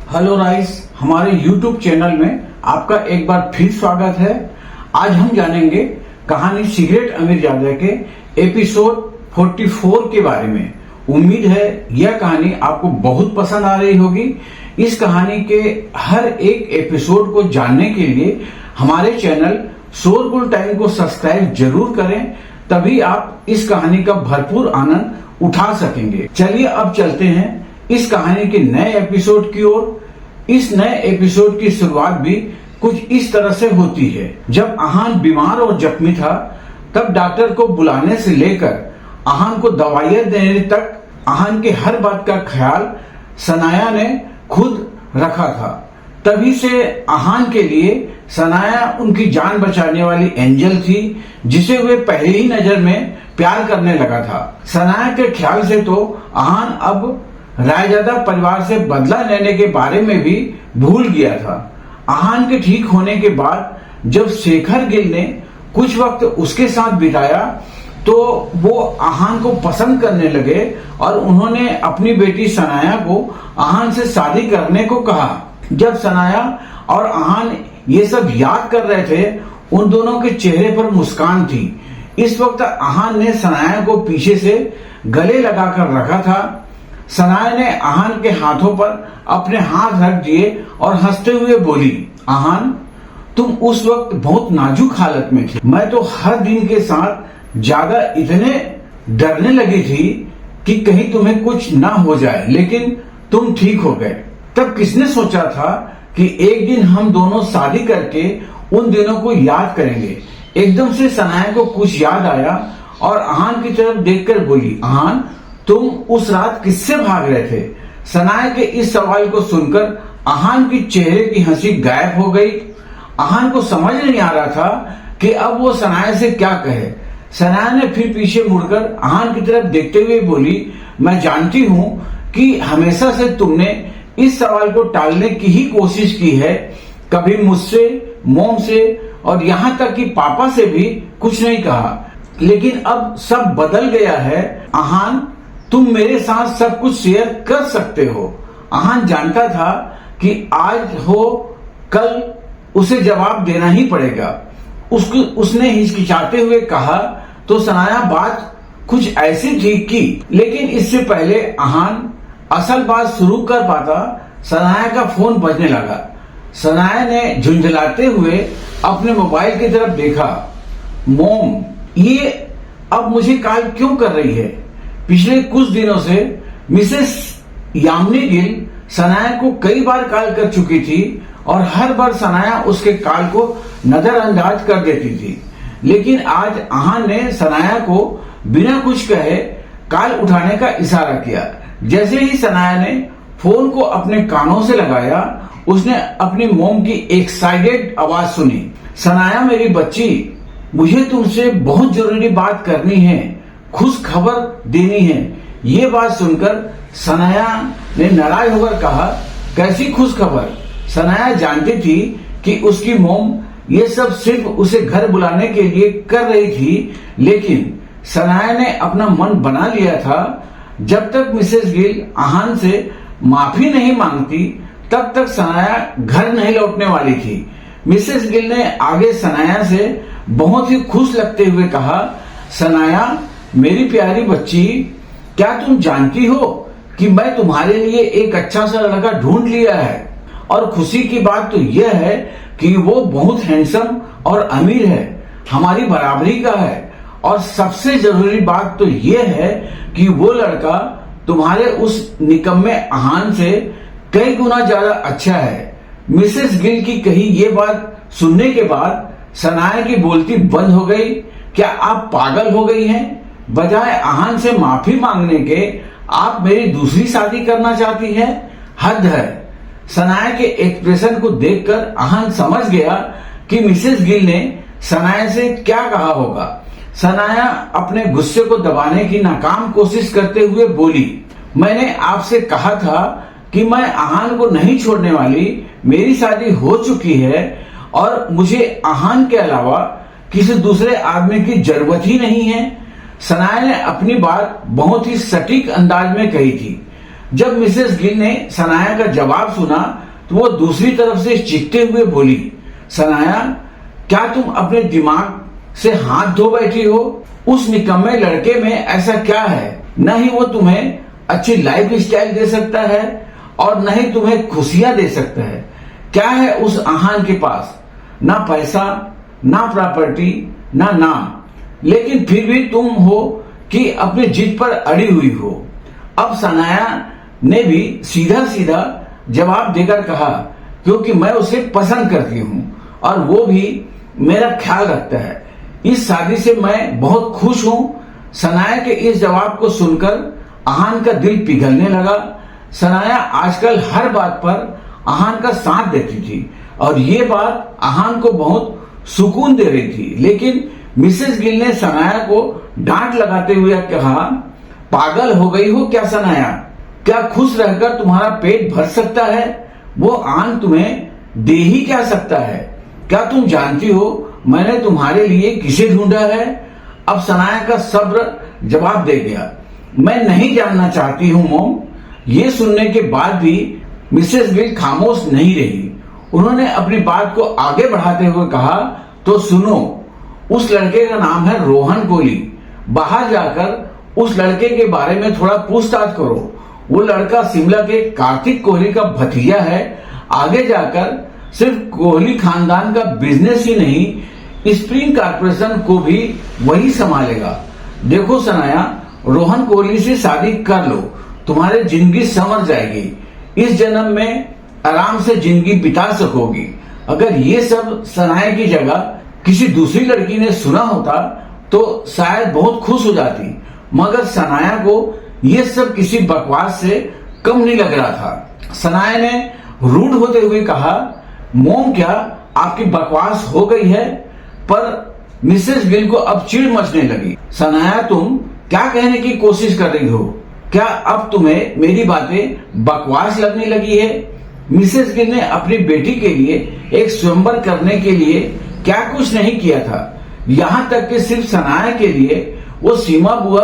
Hello rice, हमारे YouTube channel में आपका एक बार फिर स्वागत है। आज हम जानेंगे कहानी सिगरेट अमीरजादा के एपिसोड 44 के बारे में। उम्मीद है यह कहानी आपको बहुत पसंद आ रही होगी। इस कहानी के हर एक एपिसोड को जानने के लिए हमारे चैनल शोरगुल टाइम को सब्सक्राइब जरूर करें, तभी आप इस कहानी का भरपूर आनंद उठा सकेंगे। चलिए अब चलते हैं इस कहानी के नए एपिसोड की ओर। इस नए एपिसोड की शुरुआत भी कुछ इस तरह से होती है। जब आहान बीमार और जख्मी था, तब डॉक्टर को बुलाने से लेकर आहान को दवाइयां देने तक आहान के हर बात का ख्याल सनाया ने खुद रखा था। तभी से आहान के लिए सनाया उनकी जान बचाने वाली एंजल थी, जिसे वे पहली ही नजर में प्यार करने लगा था। सनाया के ख्याल से तो आहान अब रायजादा परिवार से बदला लेने के बारे में भी भूल गया था। आहान के ठीक होने के बाद जब शेखर गिल ने कुछ वक्त उसके साथ बिताया, तो वो आहान को पसंद करने लगे और उन्होंने अपनी बेटी सनाया को आहान से शादी करने को कहा। जब सनाया और आहान ये सब याद कर रहे थे, उन दोनों के चेहरे पर मुस्कान थी। इस वक्त आहान ने सनाया को पीछे से गले लगाकर रखा था। सनाया ने आहान के हाथों पर अपने हाथ रख दिए और हंसते हुए बोली, आहान, तुम उस वक्त बहुत नाजुक हालत में थी। मैं तो हर दिन के साथ ज्यादा इतने डरने लगी थी कि कहीं तुम्हें कुछ ना हो जाए, लेकिन तुम ठीक हो गए। तब किसने सोचा था कि एक दिन हम दोनों शादी करके उन दिनों को याद करेंगे। एकदम से सनाया को कुछ याद आया और आहान की तरफ देखकर बोली, आहान, तुम उस रात किससे भाग रहे थे? सनाया के इस सवाल को सुनकर आहान की चेहरे की हंसी गायब हो गई। आहान को समझ नहीं आ रहा था कि अब वो सनाया से क्या कहे। सनाया ने फिर पीछे मुड़कर आहान की तरफ देखते हुए बोली, मैं जानती हूँ कि हमेशा से तुमने इस सवाल को टालने की ही कोशिश की है। कभी मुझसे, मोम से और यहाँ तक कि पापा से भी कुछ नहीं कहा, लेकिन अब सब बदल गया है। आहान, तुम मेरे साथ सब कुछ शेयर कर सकते हो। आहान जानता था कि आज हो कल उसे जवाब देना ही पड़ेगा। उसने हिचकिचाते हुए कहा तो सनाया बात कुछ ऐसी थी कि, लेकिन इससे पहले आहान असल बात शुरू कर पाता, सनाया का फोन बजने लगा। सनाया ने झुंझलाते हुए अपने मोबाइल की तरफ देखा। मोम, ये अब मुझे कॉल क्यों कर रही है? पिछले कुछ दिनों से मिसेस यामिनी गिल सनाया को कई बार कॉल कर चुकी थी और हर बार सनाया उसके कॉल को नजरअंदाज कर देती थी। लेकिन आज आहान ने सनाया को बिना कुछ कहे कॉल उठाने का इशारा किया। जैसे ही सनाया ने फोन को अपने कानों से लगाया, उसने अपनी मोम की एक्साइटेड आवाज सुनी। सनाया, मेरी बच्ची, मुझे तुमसे बहुत जरूरी बात करनी है, खुश खबर देनी है। ये बात सुनकर सनाया ने नाराज होकर कहा, कैसी खुश खबर? सनाया जानती थी कि उसकी मोम ये सब सिर्फ उसे घर बुलाने के लिए कर रही थी, लेकिन सनाया ने अपना मन बना लिया था, जब तक मिसेस गिल आहान से माफी नहीं मांगती तब तक सनाया घर नहीं लौटने वाली थी। मिसेस गिल ने आगे सनाया से बहुत ही खुश लगते हुए कहा, सनाया, मेरी प्यारी बच्ची, क्या तुम जानती हो कि मैं तुम्हारे लिए एक अच्छा सा लड़का ढूंढ लिया है? और खुशी की बात तो यह है कि वो बहुत हैंडसम और अमीर है, हमारी बराबरी का है। और सबसे जरूरी बात तो यह है कि वो लड़का तुम्हारे उस निकम्मे आहान से कई गुना ज्यादा अच्छा है। मिसेस गिल की कही ये बात सुनने के बाद सनाया की बोलती बंद हो गई। क्या आप पागल हो गई हैं? बजाय आहान से माफी मांगने के आप मेरी दूसरी शादी करना चाहती हैं? हद है। सनाया के एक्सप्रेशन को देखकर आहान समझ गया कि मिसेस गिल ने सनाया से क्या कहा होगा। सनाया अपने गुस्से को दबाने की नाकाम कोशिश करते हुए बोली, मैंने आपसे कहा था कि मैं आहान को नहीं छोड़ने वाली। मेरी शादी हो चुकी है और मुझे आहान के अलावा किसी दूसरे आदमी की जरूरत ही नहीं है। सनाया ने अपनी बात बहुत ही सटीक अंदाज में कही थी। जब मिसेस गिल ने सनाया का जवाब सुना तो वो दूसरी तरफ से चीखते हुए बोली, सनाया, क्या तुम अपने दिमाग से हाथ धो बैठी हो? उस निकम्मे लड़के में ऐसा क्या है? न ही वो तुम्हें अच्छी लाइफ स्टाइल दे सकता है और न ही तुम्हें खुशियां दे सकता है। क्या है उस आहान के पास? ना पैसा, ना प्रॉपर्टी, ना नाम, लेकिन फिर भी तुम हो कि अपनी जिद पर अड़ी हुई हो। अब सनाया ने भी सीधा सीधा जवाब देकर कहा, क्योंकि मैं उसे पसंद करती हूँ और वो भी मेरा ख्याल रखता है। इस शादी से मैं बहुत खुश हूँ। सनाया के इस जवाब को सुनकर आहान का दिल पिघलने लगा। सनाया आजकल हर बात पर आहान का साथ देती थी और ये बात आहान को बहुत सुकून दे रही थी। लेकिन मिसेस गिल ने सनाया को डांट लगाते हुए कहा, पागल हो गई हो क्या सनाया? क्या खुश रहकर तुम्हारा पेट भर सकता है? वो आन तुम्हें दे ही क्या सकता है? क्या तुम जानती हो मैंने तुम्हारे लिए किसे ढूंढा है? अब सनाया का सब्र जवाब दे गया, मैं नहीं जानना चाहती हूँ मोम। ये सुनने के बाद भी मिसेस गिल खामोश नहीं रही। उन्होंने अपनी बात को आगे बढ़ाते हुए कहा, तो सुनो, उस लड़के का नाम है रोहन कोहली। बाहर जाकर उस लड़के के बारे में थोड़ा पूछताछ करो। वो लड़का शिमला के कार्तिक कोहली का भतीजा है। आगे जाकर सिर्फ कोहली खानदान का बिजनेस ही नहीं, स्प्रिंग कॉर्पोरेशन को भी वही संभालेगा। देखो सनाया, रोहन कोहली से शादी कर लो, तुम्हारी जिंदगी संवर जाएगी। इस जन्म में आराम से जिंदगी बिता सकोगी। अगर ये सब सनाया की जगह किसी दूसरी लड़की ने सुना होता तो शायद बहुत खुश हो जाती, मगर सनाया को ये सब किसी बकवास से कम नहीं लग रहा था। सनाया ने रूड होते हुए कहा, मोम, क्या आपकी बकवास हो गई है? पर मिसेस गिल को अब चिढ़ मचने लगी। सनाया, तुम क्या कहने की कोशिश कर रही हो? क्या अब तुम्हें मेरी बातें बकवास लगने लगी है? मिसेस गिल ने अपनी बेटी के लिए एक स्वयंवर करने के लिए क्या कुछ नहीं किया था। यहाँ तक कि सिर्फ सनाया के लिए वो सीमा बुआ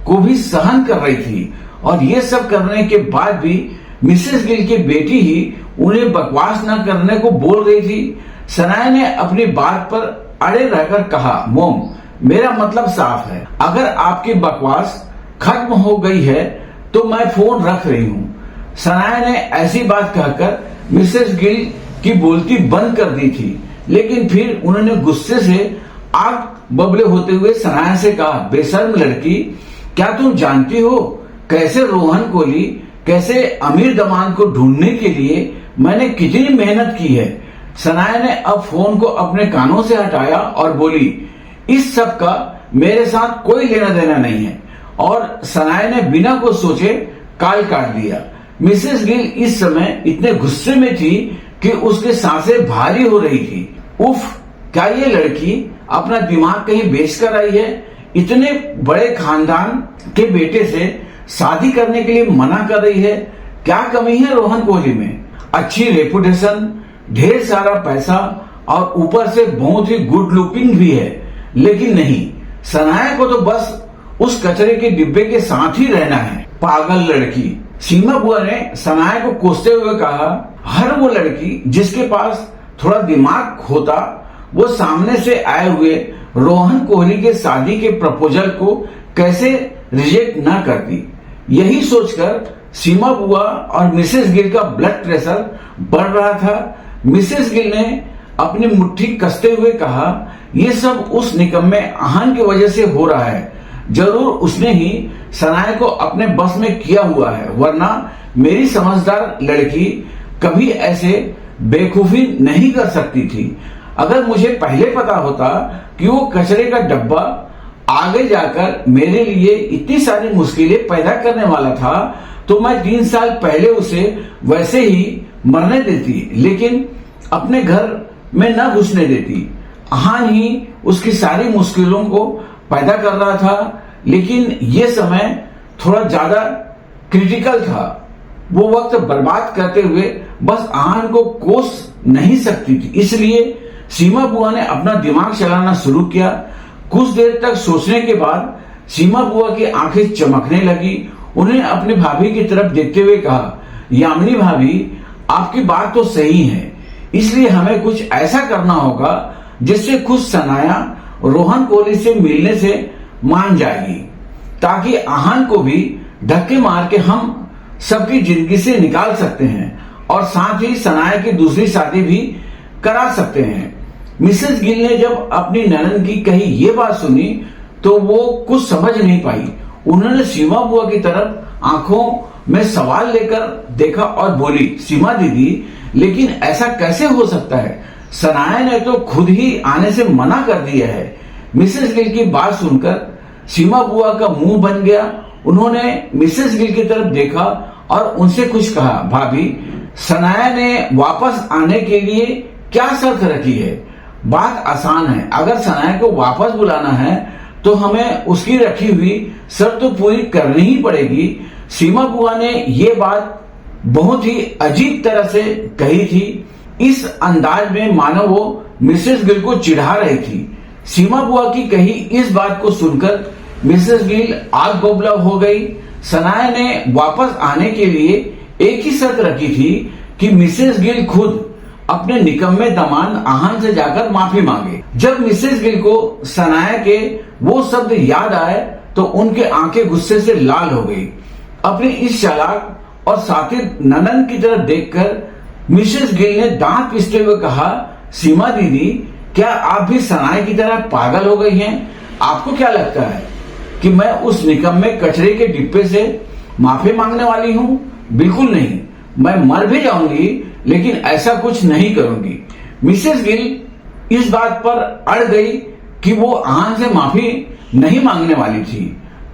को भी सहन कर रही थी और ये सब करने के बाद भी मिसेस गिल की बेटी ही उन्हें बकवास न करने को बोल रही थी। सनाया ने अपनी बात पर अड़े रहकर कहा, मोम, मेरा मतलब साफ है, अगर आपकी बकवास खत्म हो गई है तो मैं फोन रख रही हूँ। सनाया ने ऐसी बात कहकर मिसेस गिल की बोलती बंद कर दी थी, लेकिन फिर उन्होंने गुस्से से आग बबले होते हुए सनाया से कहा, बेशर्म लड़की, क्या तुम जानती हो कैसे रोहन कोहली, कैसे अमीर दमान को ढूंढने के लिए मैंने कितनी मेहनत की है? सनाया ने अब फोन को अपने कानों से हटाया और बोली, इस सब का मेरे साथ कोई लेना देना नहीं है। और सनाया ने बिना कुछ सोचे कॉल काट दिया। मिसेस गिल इस समय इतने गुस्से में थी कि उसके सांसें भारी हो रही थी। उफ, क्या ये लड़की अपना दिमाग कहीं बेच कर आई है? इतने बड़े खानदान के बेटे से शादी करने के लिए मना कर रही है। क्या कमी है रोहन कोहली में? अच्छी रेपुटेशन, ढेर सारा पैसा और ऊपर से बहुत ही गुड लुकिंग भी है। लेकिन नहीं, सनाया को तो बस उस कचरे के डिब्बे के साथ ही रहना है। पागल लड़की। सीमा बुआ ने सनाया को कोसते हुए कहा, हर वो लड़की जिसके पास थोड़ा दिमाग होता वो सामने से आए हुए रोहन कोहली के शादी के प्रपोजल को कैसे रिजेक्ट ना करती। यही सोचकर सीमा बुआ और मिसेस गिल का ब्लड प्रेशर बढ़ रहा था। मिसेस गिल ने अपनी मुट्ठी कसते हुए कहा, ये सब उस निकम्मे आहान की वजह से हो रहा है। जरूर उसने ही सनाया को अपने बस में किया हुआ है, वरना मेरी समझदार लड़की कभी ऐसे बेवकूफी नहीं कर सकती थी। अगर मुझे पहले पता होता कि वो कचरे का डब्बा आगे जाकर मेरे लिए इतनी सारी मुश्किलें पैदा करने वाला था तो मैं 3 साल पहले उसे वैसे ही मरने देती, लेकिन अपने घर में न घुसने देती। आहान ही उसकी सारी मुश्किलों को पैदा कर रहा था, लेकिन ये समय थोड़ा ज्यादा क्रिटिकल था। वो वक्त बर्बाद करते हुए बस आहान को कोस नहीं सकती थी। इसलिए सीमा बुआ ने अपना दिमाग चलाना शुरू किया। कुछ देर तक सोचने के बाद सीमा बुआ की आंखें चमकने लगी। उन्हें अपनी भाभी की तरफ देखते हुए कहा, यामिनी भाभी, आपकी बात तो सही है, इसलिए हमें कुछ ऐसा करना होगा जिससे खुद सनाया रोहन कोहली से मिलने से मान जाएगी, ताकि आहान को भी धक्के मार के हम सबकी जिंदगी से निकाल सकते हैं और साथ ही सनाया की दूसरी शादी भी करा सकते हैं। मिसेस गिल ने जब अपनी ननद की कही ये बात सुनी तो वो कुछ समझ नहीं पाई। उन्होंने सीमा बुआ की तरफ आंखों में सवाल लेकर देखा और बोली, सीमा दीदी, लेकिन ऐसा कैसे हो सकता है? सनाया ने तो खुद ही आने से मना कर दिया है। मिसेस गिल की बात सुनकर सीमा बुआ का मुंह बन गया। उन्होंने मिसेस गिल की तरफ देखा और उनसे कुछ कहा, भाभी, सनाया ने वापस आने के लिए क्या शर्त रखी है? बात आसान है, अगर सनाया को वापस बुलाना है तो हमें उसकी रखी हुई शर्त तो पूरी करनी ही पड़ेगी। सीमा बुआ ने ये बात बहुत ही अजीब तरह से कही थी, इस अंदाज में मानो वो मिसेस गिल को चिढ़ा रही थी। सीमा बुआ की कही इस बात को सुनकर मिसेस गिल आग बबूला हो गई। सनाया ने वापस आने के लिए एक ही शर्त रखी थी कि मिसेस गिल खुद अपने निकम्मे दामाद आहान से जाकर माफी मांगे। जब मिसेस गिल को सनाया के वो शब्द याद आए तो उनके आंखें गुस्से से लाल हो गई। अपनी इस चालाक और साथी ननद की तरफ देखकर मिसेस गिल ने दांत पीसते हुए कहा, सीमा दीदी, क्या आप भी सनाया की तरह पागल हो गई हैं? आपको क्या लगता है कि मैं उस निकम्मे कचरे के डिब्बे से माफी मांगने वाली हूँ? बिल्कुल नहीं, मैं मर भी जाऊंगी लेकिन ऐसा कुछ नहीं करूंगी। मिसेस गिल इस बात पर अड़ गई कि वो आहान से माफी नहीं मांगने वाली थी।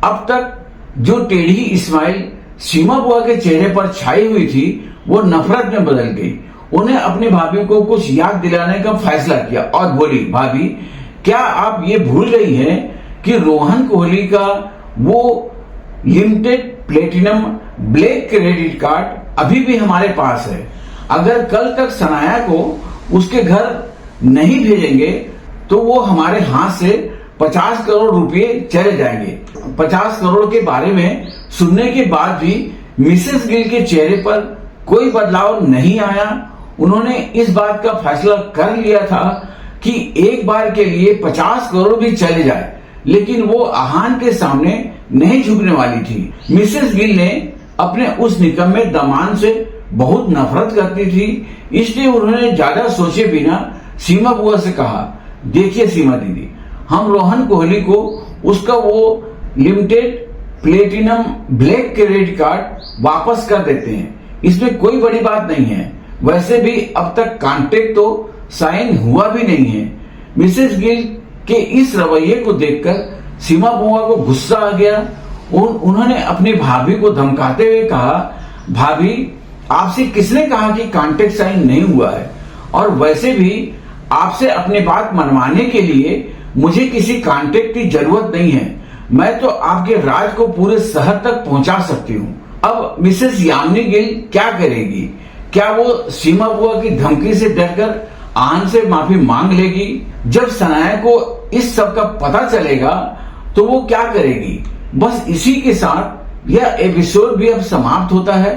अब तक जो टेढ़ी स्माइल सीमा बुआ के चेहरे पर छाई हुई थी वो नफरत में बदल गई। उन्हें अपनी भाभी को कुछ याद दिलाने का फैसला किया और बोली, भाभी, क्या आप ये भूल गई हैं कि रोहन कोहली का वो limited platinum black credit card अभी भी हमारे पास है। अगर कल तक सनाया को उसके घर नहीं भेजेंगे तो वो हमारे हाथ से 50 करोड़ रुपए चले जाएंगे। 50 करोड़ के बारे में सुनने के बाद भी मिसेस गिल के चेहरे पर कोई बदलाव नहीं आया। उन्होंने इस बात का फैसला कर लिया था कि एक बार के लिए 50 करोड़ भी चले जाए, लेकिन वो आहान के सामने नहीं झुकने वाली थी। मिसेस गिल ने अपने उस निकम्मे दामाद से बहुत नफरत करती थी, इसलिए उन्होंने ज्यादा सोचे बिना सीमा बुआ से कहा, देखिए सीमा दीदी, हम रोहन कोहली को उसका वो limited platinum black credit card वापस कर देते हैं, इसमें कोई बड़ी बात नहीं है। वैसे भी अब तक कॉन्ट्रैक्ट तो साइन हुआ भी नहीं है। मिसेस गिल के इस रवैये को देखकर सीमा बुआ को गुस्सा आ गया। उन्होंने अपनी भाभी को धमकाते हुए कहा, भाभी, आपसे किसने कहा कि कॉन्ट्रैक्ट साइन नहीं हुआ है? और वैसे भी आपसे अपनी बात मनवाने के लिए मुझे किसी कॉन्ट्रैक्ट की जरूरत नहीं है। मैं तो आपके राज को पूरे शहर तक पहुंचा सकती हूँ। अब मिसेस यामिनी गिल क्या करेगी? क्या वो सीमा बुआ की धमकी से डरकर आहान से माफी मांग लेगी? जब सनाया को इस सब का पता चलेगा तो वो क्या करेगी? बस इसी के साथ यह एपिसोड भी अब समाप्त होता है।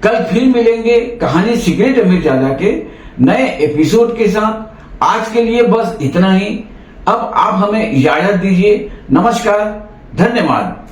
कल फिर मिलेंगे कहानी सीक्रेट अमीरजादा के नए एपिसोड के साथ। आज के लिए बस इतना ही। अब आप हमें इजाजत दीजिए। नमस्कार, धन्यवाद।